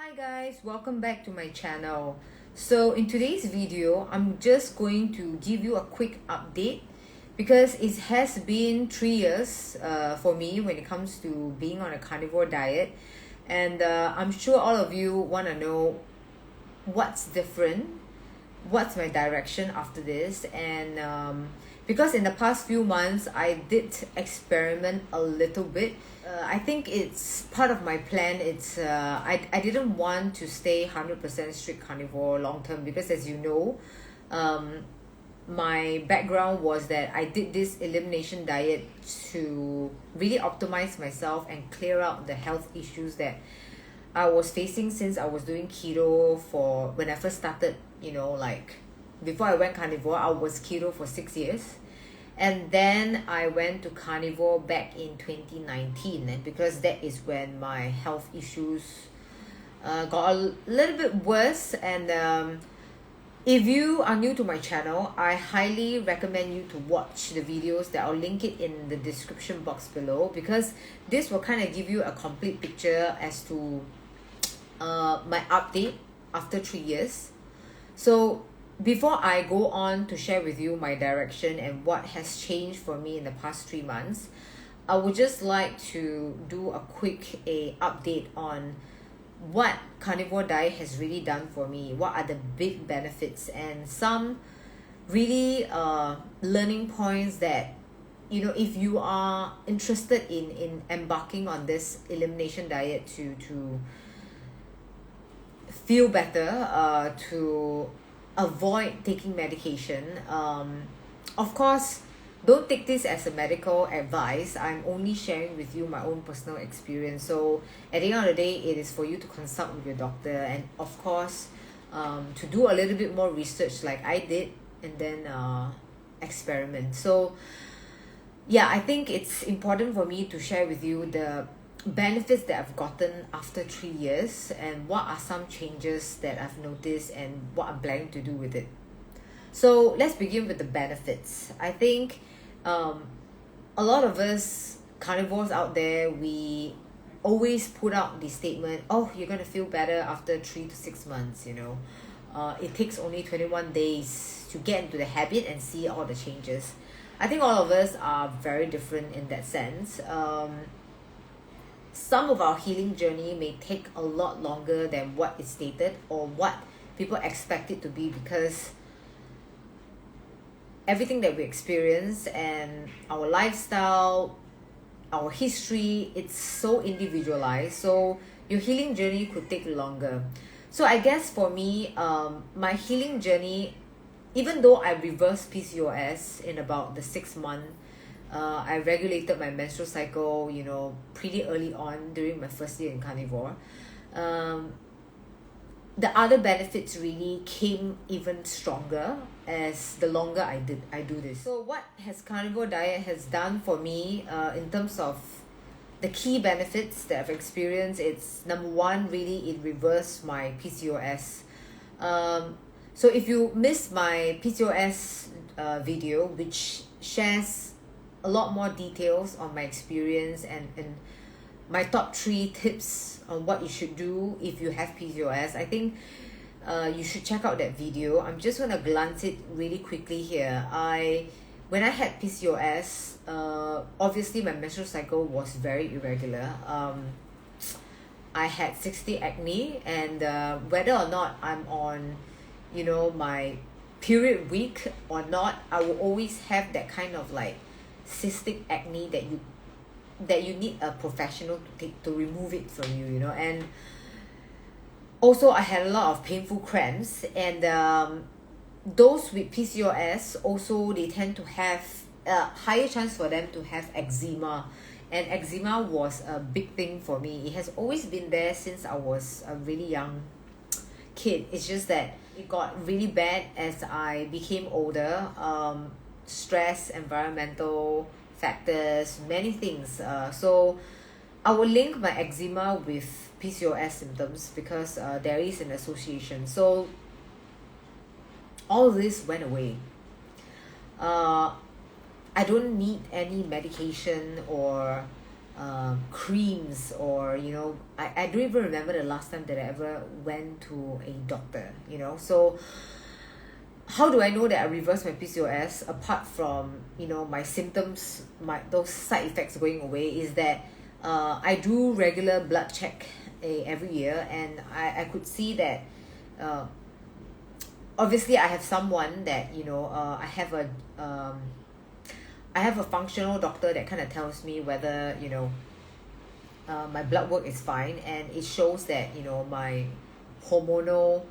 Hi guys, welcome back to my channel. So in today's video, I'm just going to give you a quick update because it has been 3 years for me when it comes to being on a carnivore diet, and I'm sure all of you want to know what's different, what's my direction after this. And because in the past few months I did experiment a little bit. I think it's part of my plan. I didn't want to stay 100% strict carnivore long term because, as you know, my background was that I did this elimination diet to really optimize myself and clear out the health issues that I was facing since I was doing keto for when I first started, like before I went carnivore. I was keto for 6 years, and then I went to carnivore back in 2019, and because that is when my health issues got a little bit worse. And if you are new to my channel, I highly recommend you to watch the videos that I'll link it in the description box below, because this will kind of give you a complete picture as to my update after 3 years. So before I go on to share with you my direction and what has changed for me in the past 3 months, I would just like to do a quick update on what carnivore diet has really done for me, what are the big benefits, and some really learning points that, if you are interested in embarking on this elimination diet to feel better, to avoid taking medication. Of course, don't take this as a medical advice. I'm only sharing with you my own personal experience. So at the end of the day, it is for you to consult with your doctor, and of course, to do a little bit more research like I did, and then experiment. So yeah, I think it's important for me to share with you the benefits that I've gotten after 3 years, and what are some changes that I've noticed and what I'm planning to do with it. So let's begin with the benefits. I think a lot of us carnivores out there, we always put out the statement, oh, you're going to feel better after 3 to 6 months. It takes only 21 days to get into the habit and see all the changes. I think all of us are very different in that sense. Some of our healing journey may take a lot longer than what is stated or what people expect it to be, because everything that we experience and our lifestyle, our history, it's so individualized. So your healing journey could take longer. So I guess for me, my healing journey, even though I reversed PCOS in about the 6 month, I regulated my menstrual cycle, pretty early on during my first year in carnivore. The other benefits really came even stronger as the longer I do this. So what has carnivore diet has done for me in terms of the key benefits that I've experienced? It's number one, really, it reversed my PCOS. So if you missed my PCOS video, which shares a lot more details on my experience and my top 3 tips on what you should do if you have PCOS, I think you should check out that video. I'm just going to glance it really quickly here. When I had PCOS, obviously my menstrual cycle was very irregular. I had 60 acne, and whether or not I'm on my period week or not, I will always have that kind of like cystic acne that you need a professional to remove it from you, and also I had a lot of painful cramps. And those with PCOS also, they tend to have a higher chance for them to have eczema, and eczema was a big thing for me. It has always been there since I was a really young kid. It's just that it got really bad as I became older. Stress, environmental factors, many things. So I will link my eczema with PCOS symptoms because there is an association. So all this went away. I don't need any medication or creams, or I don't even remember the last time that I ever went to a doctor. So how do I know that I reversed my PCOS apart from my symptoms, those side effects going away? Is that I do regular blood check every year, and I could see that obviously I have someone that I have a functional doctor that kind of tells me whether my blood work is fine, and it shows that my hormonal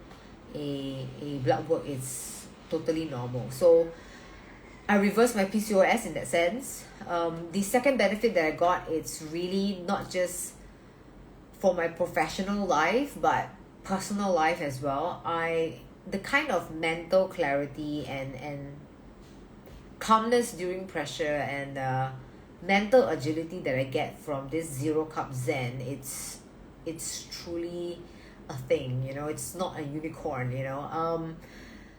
a blood work is totally normal. So I reversed my PCOS in that sense. The second benefit that I got, it's really not just for my professional life but personal life as well. The kind of mental clarity and calmness during pressure, and mental agility that I get from this zero carb zen, it's truly a thing. It's not a unicorn.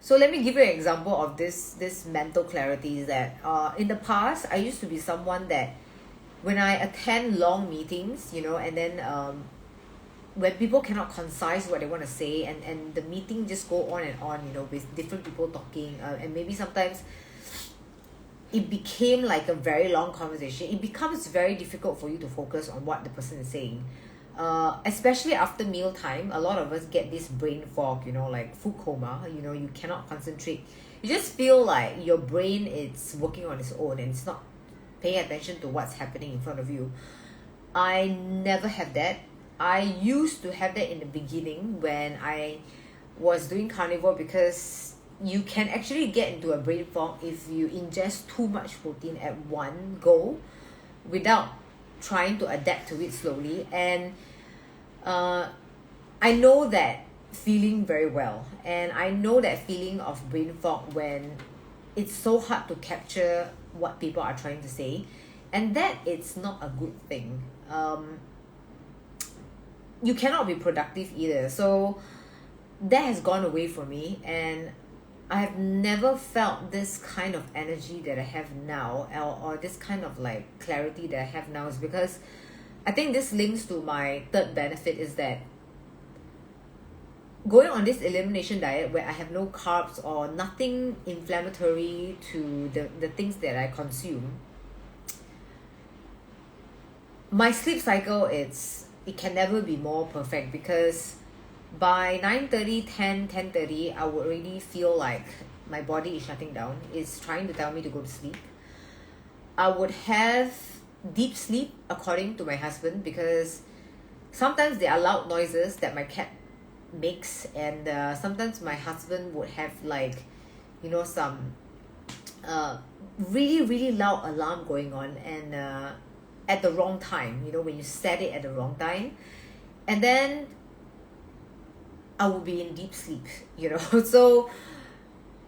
So let me give you an example of this mental clarity. Is that in the past I used to be someone that when I attend long meetings, and then when people cannot concise what they want to say, and the meeting just go on and on, with different people talking, and maybe sometimes it became like a very long conversation. It becomes very difficult for you to focus on what the person is saying. Especially after meal time, a lot of us get this brain fog, like food coma. You cannot concentrate. You just feel like your brain is working on its own and it's not paying attention to what's happening in front of you. I never have that. I used to have that in the beginning when I was doing carnivore, because you can actually get into a brain fog if you ingest too much protein at one go without trying to adapt to it slowly. And I know that feeling very well, and I know that feeling of brain fog when it's so hard to capture what people are trying to say, and that it's not a good thing. You cannot be productive either. So that has gone away from me, and I have never felt this kind of energy that I have now, or this kind of like clarity that I have now, is because I think this links to my third benefit, is that going on this elimination diet where I have no carbs or nothing inflammatory to the things that I consume, my sleep cycle, it can never be more perfect, because by 9:30, 10:30, I would already feel like my body is shutting down. It's trying to tell me to go to sleep. I would have deep sleep, according to my husband, because sometimes there are loud noises that my cat makes, and sometimes my husband would have like some really really loud alarm going on, and at the wrong time, when you set it at the wrong time, and then I will be in deep sleep, So,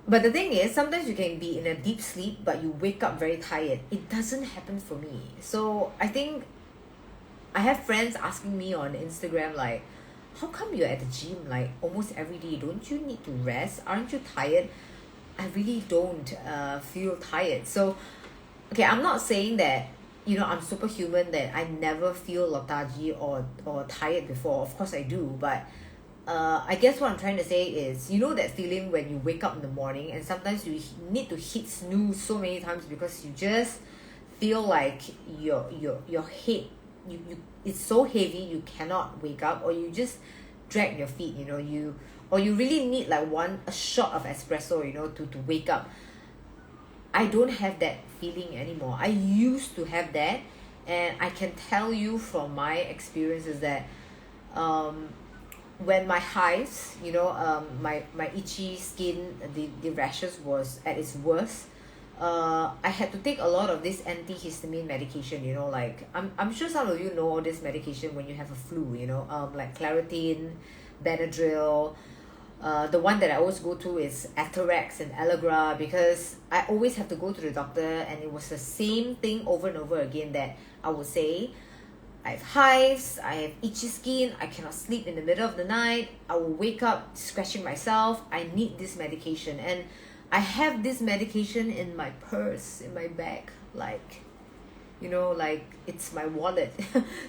but the thing is, sometimes you can be in a deep sleep, but you wake up very tired. It doesn't happen for me. So I think I have friends asking me on Instagram, like, how come you're at the gym like almost every day? Don't you need to rest? Aren't you tired? I really don't feel tired. So, okay, I'm not saying that I'm superhuman, that I never feel lethargy or tired before. Of course I do, but I guess what I'm trying to say is, that feeling when you wake up in the morning and sometimes you need to hit snooze so many times because you just feel like your head, you it's so heavy you cannot wake up, or you just drag your feet, or you really need like a shot of espresso, to wake up. I don't have that feeling anymore. I used to have that, and I can tell you from my experiences that when my hives, my itchy skin, the rashes was at its worst, I had to take a lot of this antihistamine medication, like I'm sure some of you know all this medication when you have a flu, like Claritin, Benadryl. The one that I always go to is Atarax and Allegra, because I always have to go to the doctor, and it was the same thing over and over again, that I would say, I have hives, I have itchy skin, I cannot sleep in the middle of the night, I will wake up scratching myself, I need this medication. And I have this medication in my purse, in my bag, like like it's my wallet.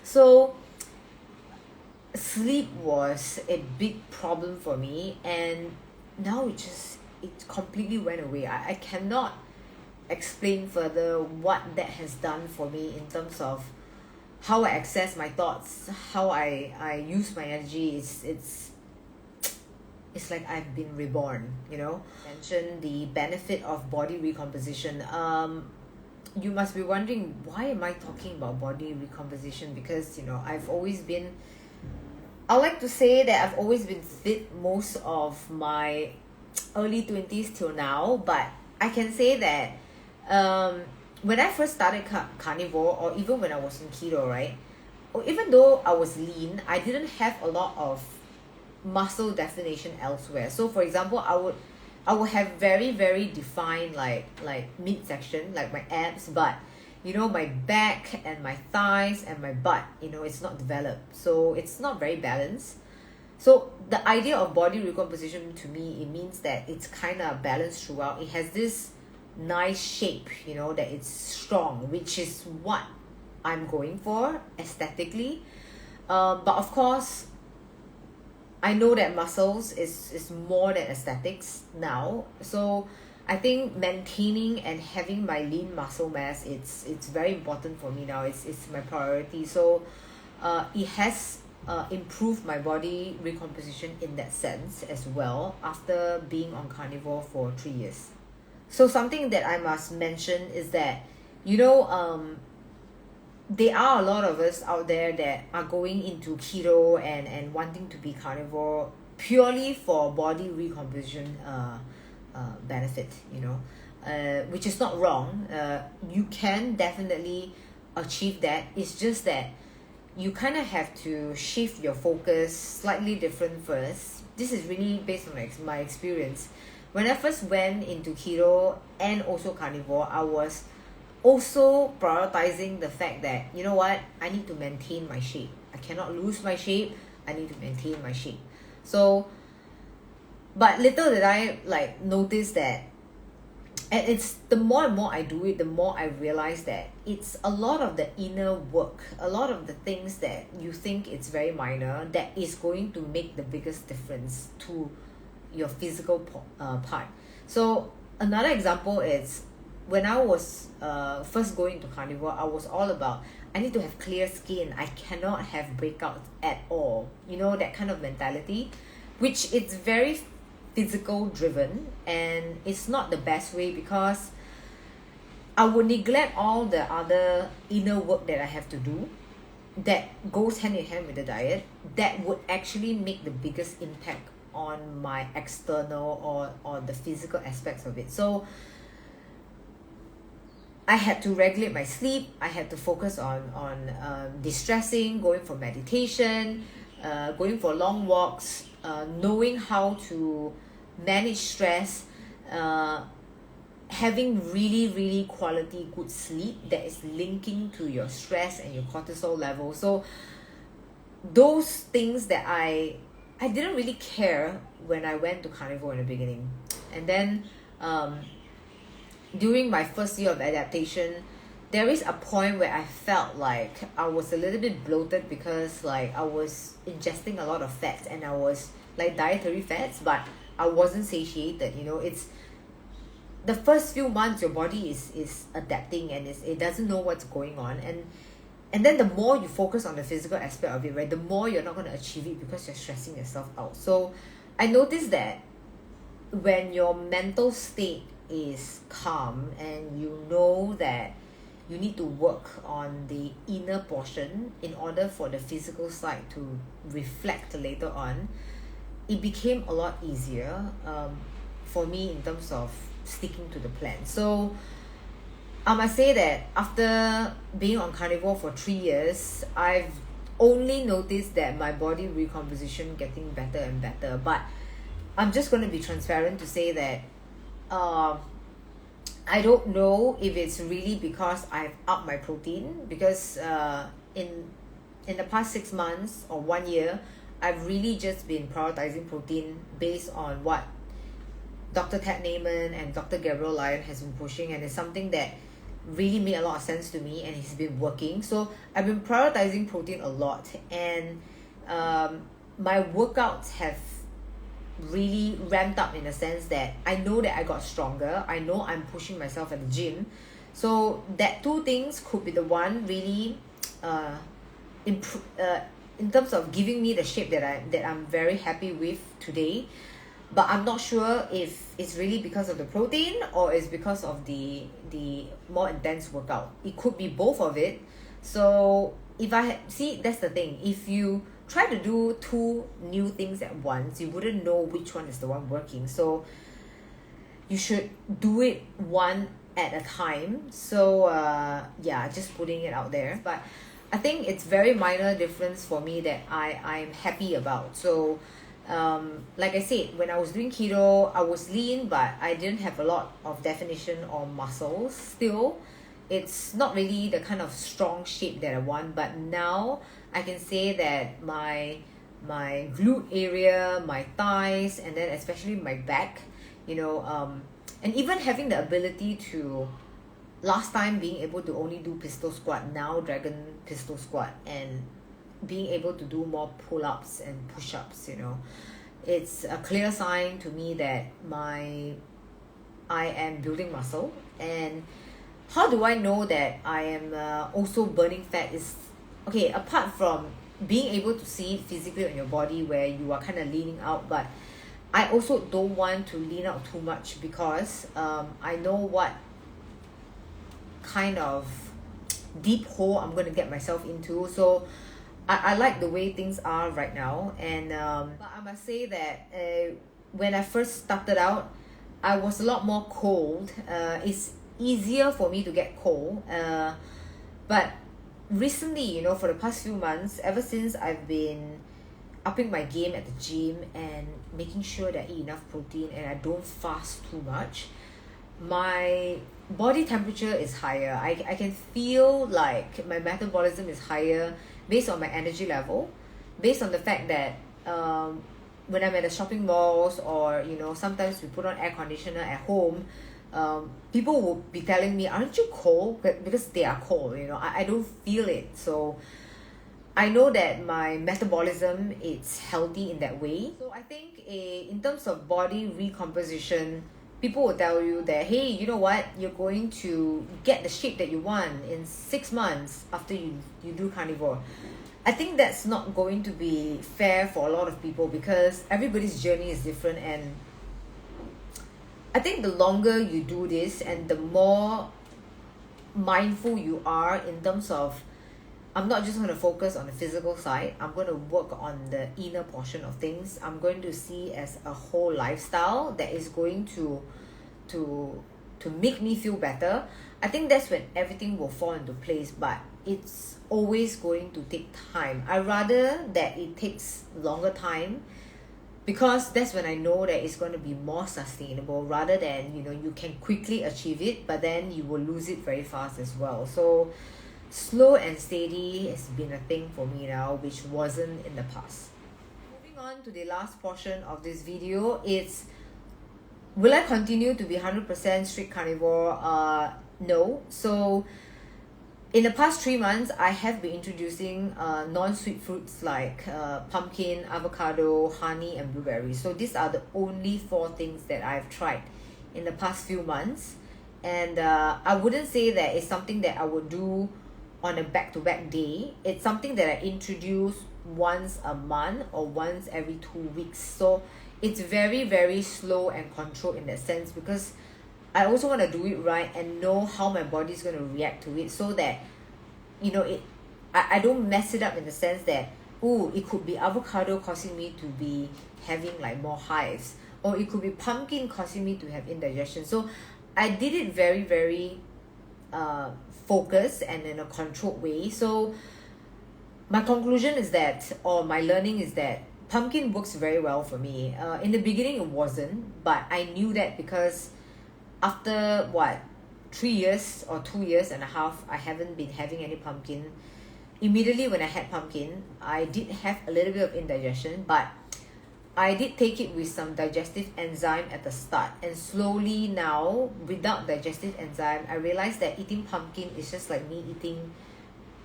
So sleep was a big problem for me, and now it completely went away. I cannot explain further what that has done for me in terms of how I access my thoughts, how I use my energy. It's like I've been reborn. Mention the benefit of body recomposition. You must be wondering, why am I talking about body recomposition? Because I like to say that I've always been fit most of my early 20s till now, but I can say that when I first started carnivore, or even when I was in keto, right, or even though I was lean, I didn't have a lot of muscle definition elsewhere. So for example, I would have very, very defined like midsection, like my abs, but my back and my thighs and my butt, it's not developed. So it's not very balanced. So the idea of body recomposition, to me, it means that it's kind of balanced throughout. It has this nice shape, that it's strong, which is what I'm going for aesthetically. But of course, I know that muscles is more than aesthetics now. So I think maintaining and having my lean muscle mass, it's very important for me now. It's my priority. So it has improved my body recomposition in that sense as well after being on carnivore for 3 years. So something that I must mention is that there are a lot of us out there that are going into keto and wanting to be carnivore purely for body recomposition benefit, which is not wrong. You can definitely achieve that. It's just that you kind of have to shift your focus slightly different first. This is really based on my experience. When I first went into keto and also carnivore, I was also prioritizing the fact that, I need to maintain my shape. I cannot lose my shape. I need to maintain my shape. So, but little did I notice that, and it's the more and more I do it, the more I realize that it's a lot of the inner work, a lot of the things that you think it's very minor that is going to make the biggest difference to your physical part. So another example is when I was first going to carnivore, I was all about, I need to have clear skin. I cannot have breakouts at all. That kind of mentality, which it's very physical driven, and it's not the best way, because I would neglect all the other inner work that I have to do that goes hand in hand with the diet, that would actually make the biggest impact on my external or the physical aspects of it. So I had to regulate my sleep. I had to focus on distressing, going for meditation, going for long walks, knowing how to manage stress, having really, really quality good sleep that is linking to your stress and your cortisol level. So those things that I didn't really care when I went to carnivore in the beginning. And then during my first year of adaptation, there is a point where I felt like I was a little bit bloated, because I was ingesting a lot of fats, and I was dietary fats, but I wasn't satiated. It's the first few months your body is adapting, and it doesn't know what's going on, and then the more you focus on the physical aspect of it, right, the more you're not going to achieve it, because you're stressing yourself out. So I noticed that when your mental state is calm, and you know that you need to work on the inner portion in order for the physical side to reflect later on, it became a lot easier for me in terms of sticking to the plan. So I must say that after being on carnivore for 3 years, I've only noticed that my body recomposition getting better and better. But I'm just going to be transparent to say that I don't know if it's really because I've upped my protein, because in the past 6 months or 1 year, I've really just been prioritizing protein based on what Dr. Ted Naiman and Dr. Gabriel Lyon has been pushing, and it's something that really made a lot of sense to me, and it's been working. So I've been prioritizing protein a lot, and my workouts have really ramped up in a sense that I know that I got stronger. I know I'm pushing myself at the gym. So that two things could be the one really in terms of giving me the shape that I'm very happy with today. But I'm not sure if it's really because of the protein or it's because of the more intense workout. It could be both of it. So if I see, that's the thing. If you try to do two new things at once, you wouldn't know which one is the one working. So you should do it one at a time. So yeah, just putting it out there. But I think it's very minor difference for me that I'm happy about. So like I said, when I was doing keto, I was lean, but I didn't have a lot of definition or muscles. Still, it's not really the kind of strong shape that I want, but now I can say that my glute area, my thighs, and then especially my back, and even having the ability to, last time being able to only do pistol squat, now dragon pistol squat, and being able to do more pull-ups and push-ups, it's a clear sign to me that I am building muscle. And how do I know that I am also burning fat is, okay, apart from being able to see it physically on your body where you are kind of leaning out, but I also don't want to lean out too much because I know what kind of deep hole I'm going to get myself into. So I like the way things are right now. And but I must say that when I first started out, I was a lot more cold. It's easier for me to get cold. But recently, for the past few months, ever since I've been upping my game at the gym and making sure that I eat enough protein and I don't fast too much, my body temperature is higher. I can feel like my metabolism is higher based on my energy level, based on the fact that when I'm at the shopping malls or sometimes we put on air conditioner at home, people will be telling me, aren't you cold? Because they are cold. I don't feel it. So I know that my metabolism is healthy in that way. So I think in terms of body recomposition, people will tell you that, hey, you know what, you're going to get the shape that you want in 6 months after you do carnivore. I think that's not going to be fair for a lot of people because everybody's journey is different. And I think the longer you do this and the more mindful you are in terms of, I'm not just going to focus on the physical side, I'm going to work on the inner portion of things. I'm going to see as a whole lifestyle that is going to make me feel better. I think that's when everything will fall into place, but it's always going to take time. I rather that it takes longer time because that's when I know that it's going to be more sustainable rather than you can quickly achieve it but then you will lose it very fast as well. So slow and steady has been a thing for me now, which wasn't in the past. Moving on to the last portion of this video, it's will I continue to be 100% strict carnivore? No. So in the past 3 months, I have been introducing non-sweet fruits like pumpkin, avocado, honey, and blueberries. So these are the only 4 things that I've tried in the past few months. And I wouldn't say that it's something that I would do on a back-to-back day. It's something that I introduce once a month or once every 2 weeks. So it's very, very slow and controlled in that sense because I also want to do it right and know how my body is going to react to it so that I don't mess it up in the sense that it could be avocado causing me to be having like more hives, or it could be pumpkin causing me to have indigestion. So I did it very, very focused and in a controlled way. So my conclusion is that, or my learning is that, pumpkin works very well for me. In the beginning it wasn't, but I knew that because after 3 years or 2 years and a half, I haven't been having any pumpkin. Immediately when I had pumpkin, I did have a little bit of indigestion, but I did take it with some digestive enzyme at the start, and slowly now, without digestive enzyme, I realized that eating pumpkin is just like me eating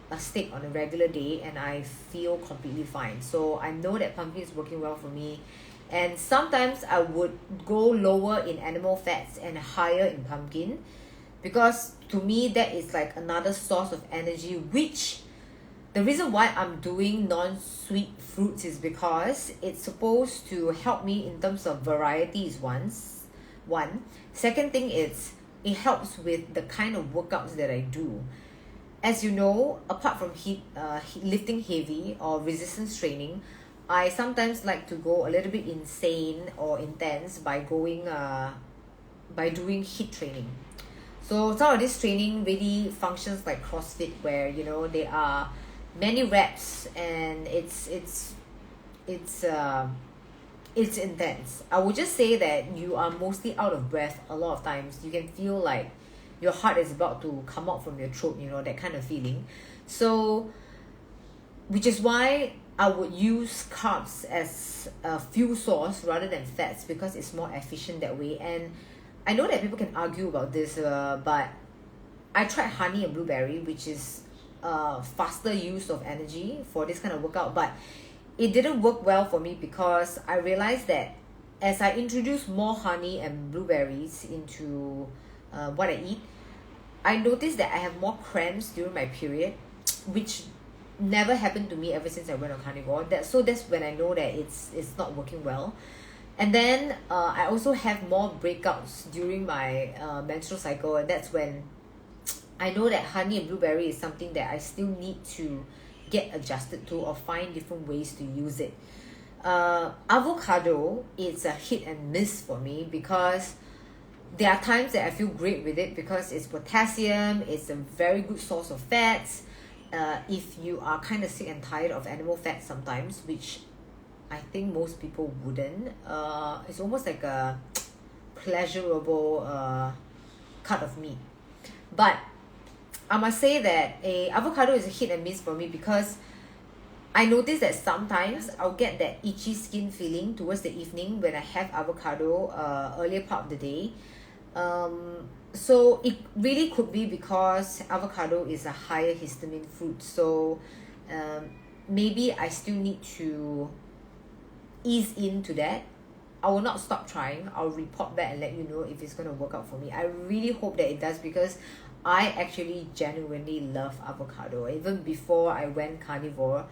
a steak on a regular day, and I feel completely fine. So I know that pumpkin is working well for me, and sometimes I would go lower in animal fats and higher in pumpkin, because to me that is like another source of energy, which the reason why I'm doing non-sweet fruits is because it's supposed to help me in terms of variety is one. Second thing is it helps with the kind of workouts that I do. As you know, apart from lifting heavy or resistance training, I sometimes like to go a little bit insane or intense by doing HIIT training. So some of this training really functions like CrossFit, where there are many reps, and it's intense. I would just say that you are mostly out of breath a lot of times. You can feel like your heart is about to come out from your throat, that kind of feeling. So, which is why I would use carbs as a fuel source rather than fats, because it's more efficient that way. And I know that people can argue about this, but I tried honey and blueberry, which is faster use of energy for this kind of workout, but it didn't work well for me, because I realized that as I introduce more honey and blueberries into what I eat, I noticed that I have more cramps during my period, which never happened to me ever since I went on carnivore. That's when I know that it's not working well. And then I also have more breakouts during my menstrual cycle, and that's when I know that honey and blueberry is something that I still need to get adjusted to, or find different ways to use it. Avocado, it's a hit and miss for me, because there are times that I feel great with it because it's potassium, it's a very good source of fats. If you are kind of sick and tired of animal fats sometimes, which I think most people wouldn't, it's almost like a pleasurable cut of meat. But I must say that avocado is a hit and miss for me, because I notice that sometimes I'll get that itchy skin feeling towards the evening when I have avocado earlier part of the day. So it really could be because avocado is a higher histamine fruit. So maybe I still need to ease into that. I will not stop trying. I'll report back and let you know if it's going to work out for me. I really hope that it does, because I actually genuinely love avocado. Even before I went carnivore,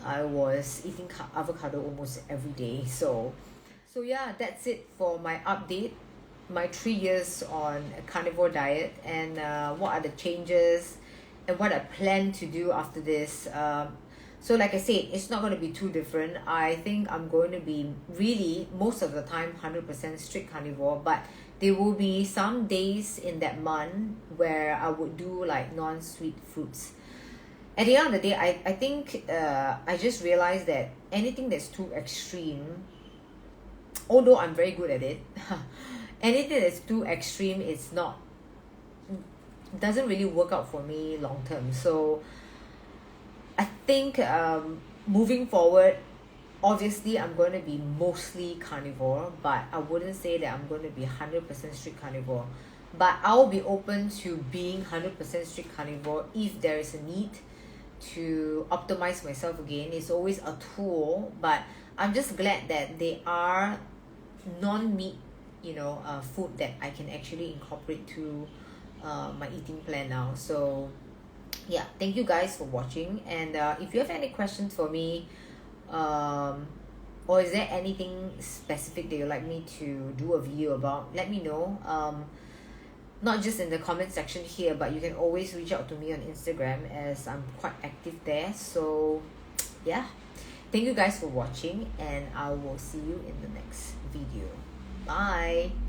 I was eating avocado almost every day. So yeah, that's it for my update, my 3 years on a carnivore diet, and what are the changes and what I plan to do after this. So like I said, it's not going to be too different. I think I'm going to be really, most of the time, 100% strict carnivore, but there will be some days in that month where I would do like non-sweet fruits. At the end of the day, I think I just realized that anything that's too extreme, although I'm very good at it, anything that's too extreme, doesn't really work out for me long term. So I think moving forward, obviously I'm going to be mostly carnivore, but I wouldn't say that I'm going to be 100% strict carnivore. But I'll be open to being 100% strict carnivore if there is a need to optimize myself again. It's always a tool, but I'm just glad that they are non-meat, food that I can actually incorporate to my eating plan now. So yeah, thank you guys for watching, and if you have any questions for me, or is there anything specific that you'd like me to do a video about, let me know. Not just in the comment section here, but you can always reach out to me on Instagram, as I'm quite active there. So yeah, thank you guys for watching, and I will see you in the next video. Bye.